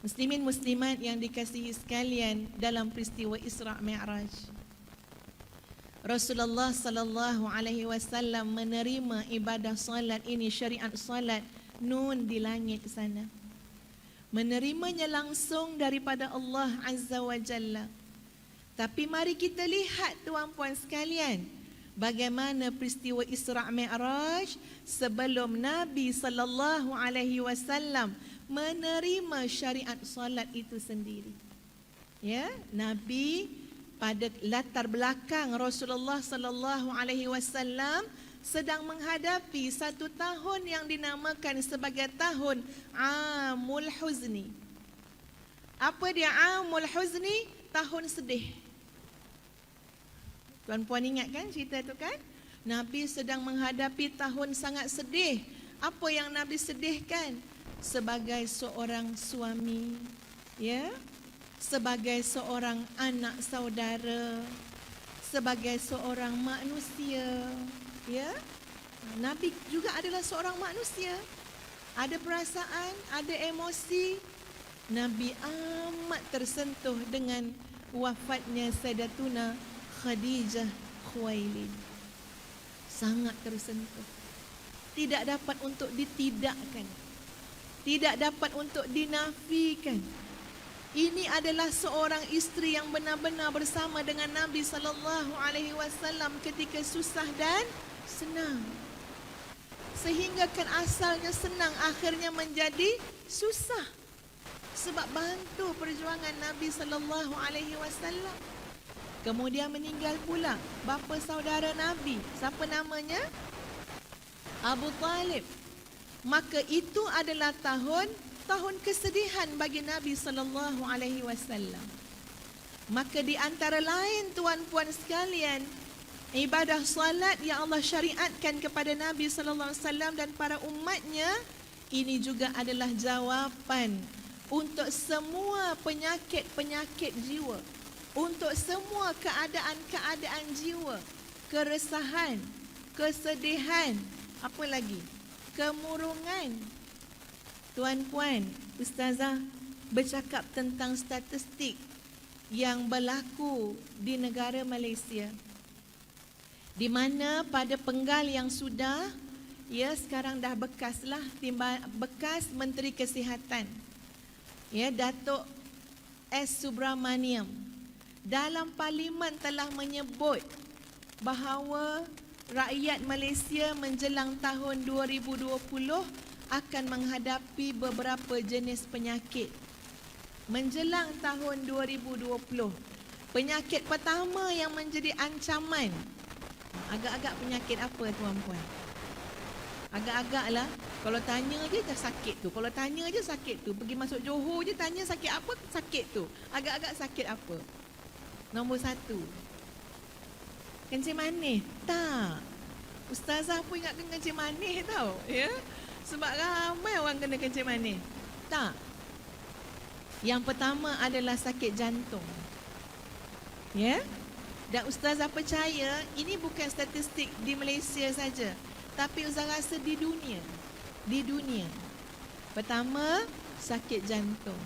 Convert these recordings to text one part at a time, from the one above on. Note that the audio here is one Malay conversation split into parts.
Muslimin muslimat yang dikasihi sekalian, dalam peristiwa Isra' Mi'raj, Rasulullah sallallahu alaihi wasallam menerima ibadah solat ini, syariat solat nun di langit sana. Menerimanya langsung daripada Allah Azza wa Jalla. Tapi mari kita lihat tuan-puan sekalian, bagaimana peristiwa Isra' Mi'raj sebelum Nabi sallallahu alaihi wasallam menerima syariat solat itu sendiri. Ya, Nabi pada latar belakang Rasulullah sallallahu alaihi wasallam sedang menghadapi satu tahun yang dinamakan sebagai tahun Amul Huzni. Apa dia Amul Huzni? Tahun sedih. Tuan-puan ingat kan cerita itu kan? Nabi sedang menghadapi tahun sangat sedih. Apa yang Nabi sedihkan? Sebagai seorang suami, ya, sebagai seorang anak saudara, sebagai seorang manusia, ya. Nabi juga adalah seorang manusia. Ada perasaan, ada emosi. Nabi amat tersentuh dengan wafatnya Sayyidatuna Khadijah Khuwailid. Sangat tersentuh. Tidak dapat untuk ditidakkan. Tidak dapat untuk dinafikan. Ini adalah seorang isteri yang benar-benar bersama dengan Nabi sallallahu alaihi wasallam ketika susah dan senang. Sehingga kan asalnya senang, akhirnya menjadi susah. Sebab bantu perjuangan Nabi sallallahu alaihi wasallam. Kemudian meninggal pula bapa saudara Nabi. Siapa namanya? Abu Talib. Maka itu adalah tahun kesedihan bagi Nabi sallallahu alaihi wasallam. Maka di antara lain tuan-puan sekalian, ibadah solat yang Allah syariatkan kepada Nabi sallallahu alaihi wasallam dan para umatnya, ini juga adalah jawapan untuk semua penyakit-penyakit jiwa, untuk semua keadaan-keadaan jiwa, keresahan, kesedihan, apa lagi? Kemurungan. Tuan-puan, ustazah bercakap tentang statistik yang berlaku di negara Malaysia, di mana pada penggal yang sudah, ya sekarang dah bekaslah, bekas Menteri Kesihatan, ya Datuk S. Subramaniam, dalam parlimen telah menyebut bahawa rakyat Malaysia menjelang tahun 2020 akan menghadapi beberapa jenis penyakit. Menjelang tahun 2020, penyakit pertama yang menjadi ancaman, agak-agak penyakit apa tuan-puan? Agak-agaklah, kalau tanya je dah sakit tu, kalau tanya je sakit tu, pergi masuk Johor je tanya sakit apa, sakit tu. Agak-agak sakit apa? Nombor 1, kencing manis. Tak. Ustazah pun ingatkan kencing manis tau, ya. Sebab ramai orang kena kencing manis. Tak. Yang pertama adalah sakit jantung. Ya. Dan ustazah percaya ini bukan statistik di Malaysia saja, tapi ustazah rasa di dunia. Di dunia. Pertama, sakit jantung.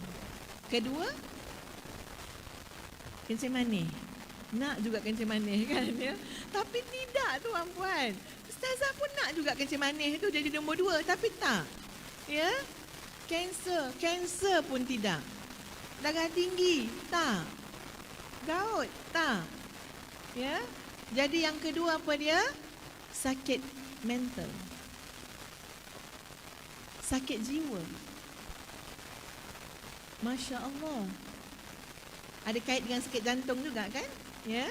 Kedua, kencing manis. Nak juga kencing manis kan, ya. Tapi tidak tuan-puan. Ustazah pun nak juga kencing manis tu jadi nombor 2, tapi tak. Ya. Kanser pun tidak. Darah tinggi, tak. Gout, tak. Ya. Jadi yang kedua apa dia? Sakit mental. Sakit jiwa. Masya Allah. Ada kait dengan sakit jantung juga kan? Ya.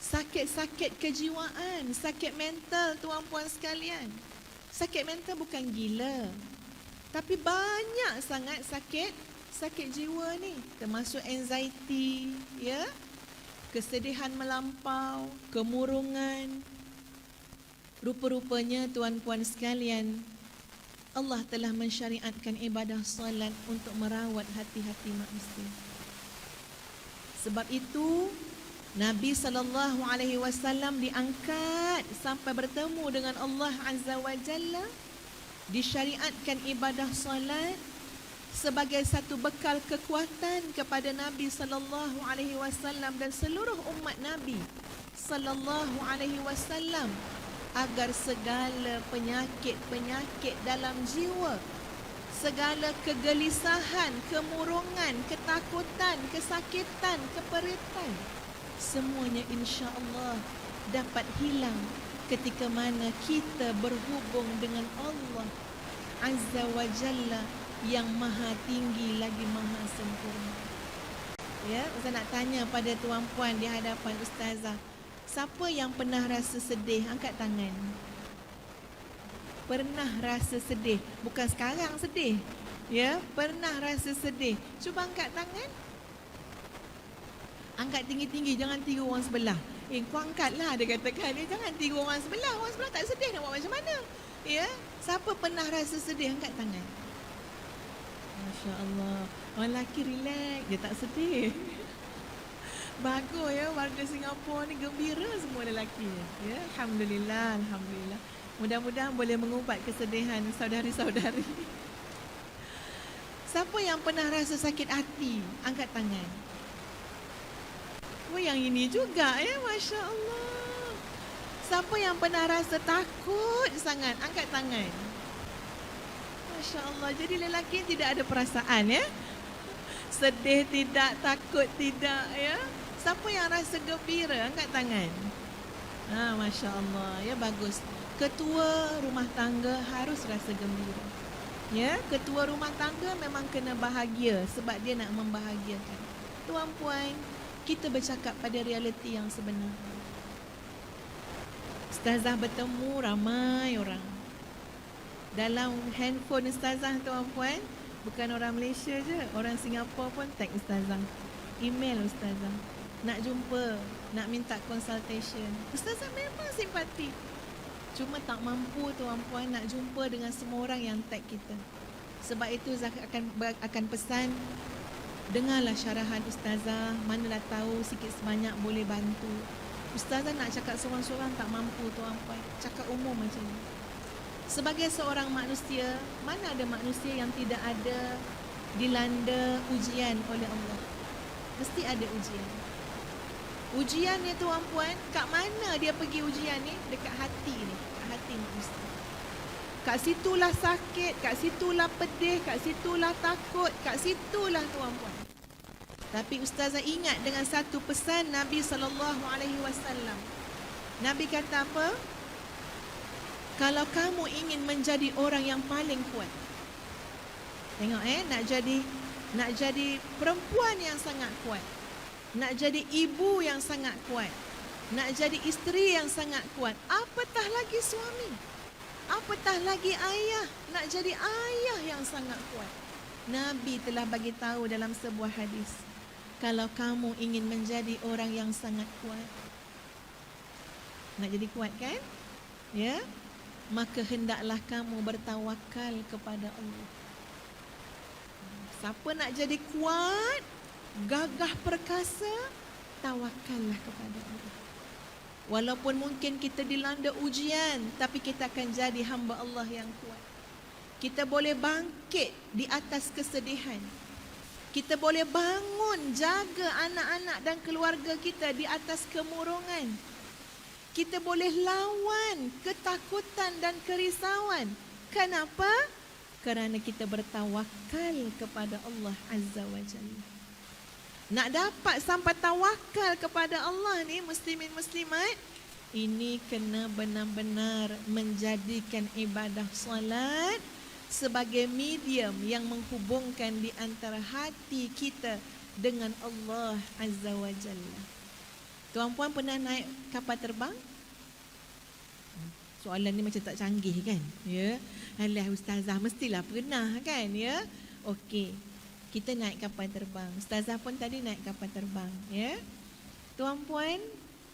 Sakit-sakit kejiwaan, sakit mental tuan-puan sekalian. Sakit mental bukan gila, tapi banyak sangat sakit jiwa ni, termasuk anxiety, ya. Kesedihan melampau, kemurungan. Rupa-rupanya tuan-puan sekalian, Allah telah mensyariatkan ibadah solat untuk merawat hati-hati manusia. Sebab itu Nabi SAW diangkat sampai bertemu dengan Allah Azza wa Jalla. Disyariatkan ibadah solat sebagai satu bekal kekuatan kepada Nabi sallallahu alaihi wasallam dan seluruh umat Nabi sallallahu alaihi wasallam agar segala penyakit-penyakit dalam jiwa, segala kegelisahan, kemurungan, ketakutan, kesakitan, keperitan, semuanya insya-Allah dapat hilang ketika mana kita berhubung dengan Allah Azza wa Jalla yang maha tinggi lagi maha sempurna. Ya, Ustaz nak tanya pada tuan-puan di hadapan Ustazah, siapa yang pernah rasa sedih? Angkat tangan. Pernah rasa sedih? Bukan sekarang sedih. Ya, pernah rasa sedih. Cuba angkat tangan. Angkat tinggi-tinggi, jangan tiru orang sebelah. Kau angkatlah, dia katakan. Jangan tiru orang sebelah. Orang sebelah tak sedih, nak buat macam mana? Ya, siapa pernah rasa sedih? Angkat tangan. Masya Allah. Orang lelaki relax, dia tak sedih. Bagus ya, warga Singapura ni gembira semua lelaki. Ya, Alhamdulillah, Alhamdulillah. Mudah-mudahan boleh mengubat kesedihan saudari-saudari. Siapa yang pernah rasa sakit hati? Angkat tangan. Oh, yang ini juga ya, Masya Allah. Siapa yang pernah rasa takut sangat? Angkat tangan. Masya Allah, jadi lelaki tidak ada perasaan ya. Sedih tidak, takut tidak ya. Siapa yang rasa gembira? Angkat tangan. Masya Allah, ya bagus. Ketua rumah tangga harus rasa gembira. Ya, ketua rumah tangga memang kena bahagia sebab dia nak membahagiakan. Tuan-puan, kita bercakap pada realiti yang sebenar. Ustazah bertemu ramai orang. Dalam handphone Ustazah tuan-puan, bukan orang Malaysia je, orang Singapura pun tag Ustazah. Email Ustazah. Nak jumpa, nak minta consultation. Ustazah memang simpati. Cuma tak mampu tuan-puan nak jumpa dengan semua orang yang tag kita. Sebab itu Ustazah akan pesan, dengarlah syarahan Ustazah, manalah tahu sikit sebanyak boleh bantu. Ustazah nak cakap seorang-seorang tak mampu tuan-puan. Cakap umum macam ni. Sebagai seorang manusia, mana ada manusia yang tidak ada dilanda ujian oleh Allah? Mesti ada ujian. Ujian ni tuan-puan, kat mana dia pergi ujian ni? Dekat hati ni, kat hati manusia. Kat situlah sakit, kat situlah pedih, kat situlah takut, kat situlah tuan-puan. Tapi Ustazah ingat dengan satu pesan Nabi SAW. Nabi kata apa? Kalau kamu ingin menjadi orang yang paling kuat. Tengok nak jadi perempuan yang sangat kuat. Nak jadi ibu yang sangat kuat. Nak jadi isteri yang sangat kuat. Apatah lagi suami. Apatah lagi ayah. Nak jadi ayah yang sangat kuat. Nabi telah bagi tahu dalam sebuah hadis. Kalau kamu ingin menjadi orang yang sangat kuat. Nak jadi kuat kan? Ya. Maka hendaklah kamu bertawakal kepada Allah. Siapa nak jadi kuat, gagah perkasa, tawakallah kepada Allah. Walaupun mungkin kita dilanda ujian, tapi kita akan jadi hamba Allah yang kuat. Kita boleh bangkit di atas kesedihan. Kita boleh bangun, jaga anak-anak dan keluarga kita di atas kemurungan. Kita boleh lawan ketakutan dan kerisauan. Kenapa? Kerana kita bertawakal kepada Allah Azza wa Jalla. Nak dapat sampai tawakal kepada Allah ni, muslimin muslimat, ini kena benar-benar menjadikan ibadah solat sebagai medium yang menghubungkan di antara hati kita dengan Allah Azza wa Jalla. Tuan-puan pernah naik kapal terbang? Soalan ni macam tak canggih kan? Ya. Alah Ustazah, mestilah pernah kan? Ya. Okey. Kita naik kapal terbang. Ustazah pun tadi naik kapal terbang, ya. Tuan-puan,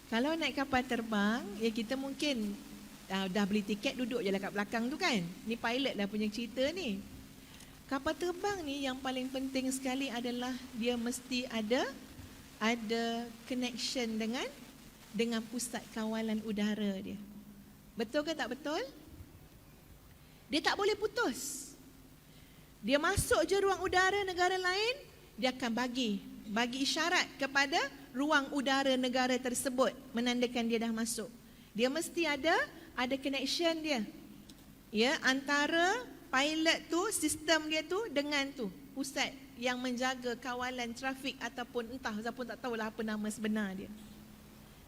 kalau naik kapal terbang, ya kita mungkin dah beli tiket, duduk je lah kat belakang tu kan. Ni pilot lah punya cerita ni. Kapal terbang ni yang paling penting sekali adalah dia mesti ada connection dengan pusat kawalan udara dia. Betul ke tak betul? Dia tak boleh putus. Dia masuk je ruang udara negara lain, dia akan bagi isyarat kepada ruang udara negara tersebut menandakan dia dah masuk. Dia mesti ada connection dia. Ya, antara pilot tu, sistem dia tu dengan tu pusat yang menjaga kawalan trafik ataupun entah siapa tak tahulah apa nama sebenar dia.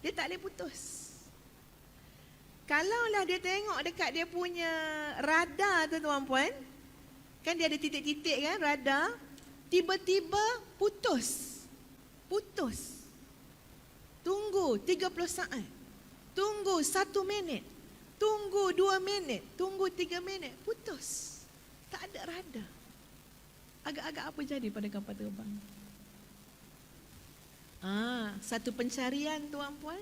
Dia tak boleh putus. Kalaulah dia tengok dekat dia punya radar tu tuan-puan, kan dia ada titik-titik kan radar, tiba-tiba putus. Tunggu 30 saat. Tunggu 1 minit. Tunggu 2 minit. Tunggu 3 minit. Putus. Tak ada radar. Agak-agak apa jadi pada kapal terbang? Satu pencarian tuan-puan.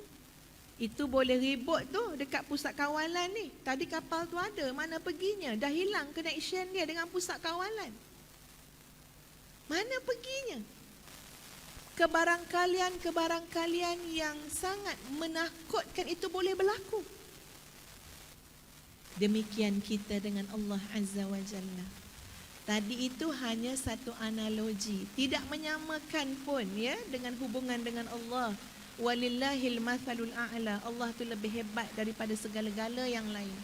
Itu boleh ribut tu dekat pusat kawalan ni. Tadi kapal tu ada, mana perginya? Dah hilang connection dia dengan pusat kawalan. Mana perginya? Kebarangkalian yang sangat menakutkan itu boleh berlaku. Demikian kita dengan Allah Azza wa Jalla. Tadi itu hanya satu analogi, tidak menyamakan pun ya dengan hubungan dengan Allah. Walillahil mathalul a'la. Allah tu lebih hebat daripada segala-gala yang lain.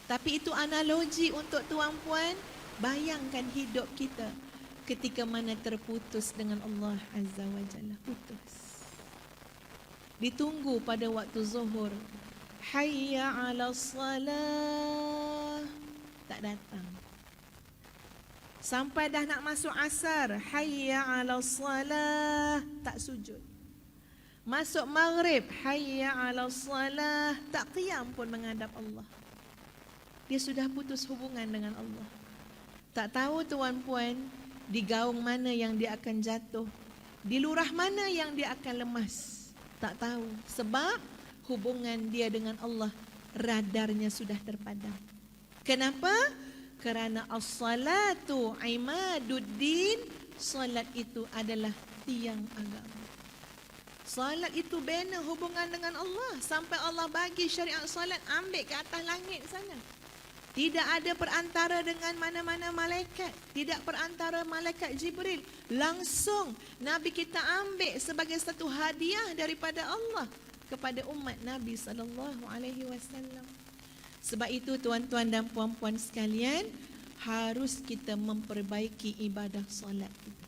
Tapi itu analogi untuk tuan-puan bayangkan hidup kita ketika mana terputus dengan Allah Azza wa Jalla. Putus. Ditunggu pada waktu zuhur. Hayya 'alas salah. Tak datang. Sampai dah nak masuk asar. Hayya 'alas salah. Tak sujud. Masuk maghrib, hayya 'alas salah, tak qiyam pun menghadap Allah. Dia sudah putus hubungan dengan Allah. Tak tahu tuan-puan, di gaung mana yang dia akan jatuh, di lurah mana yang dia akan lemas. Tak tahu, sebab hubungan dia dengan Allah, radarnya sudah terpadam. Kenapa? Kerana as-salatu imaduddin, salat itu adalah tiang agama. Salat itu bina hubungan dengan Allah. Sampai Allah bagi syariat salat, ambil ke atas langit sana. Tidak ada perantara dengan mana-mana malaikat. Tidak perantara malaikat Jibril. Langsung Nabi kita ambil sebagai satu hadiah daripada Allah kepada umat Nabi SAW. Sebab itu tuan-tuan dan puan-puan sekalian, harus kita memperbaiki ibadah salat kita.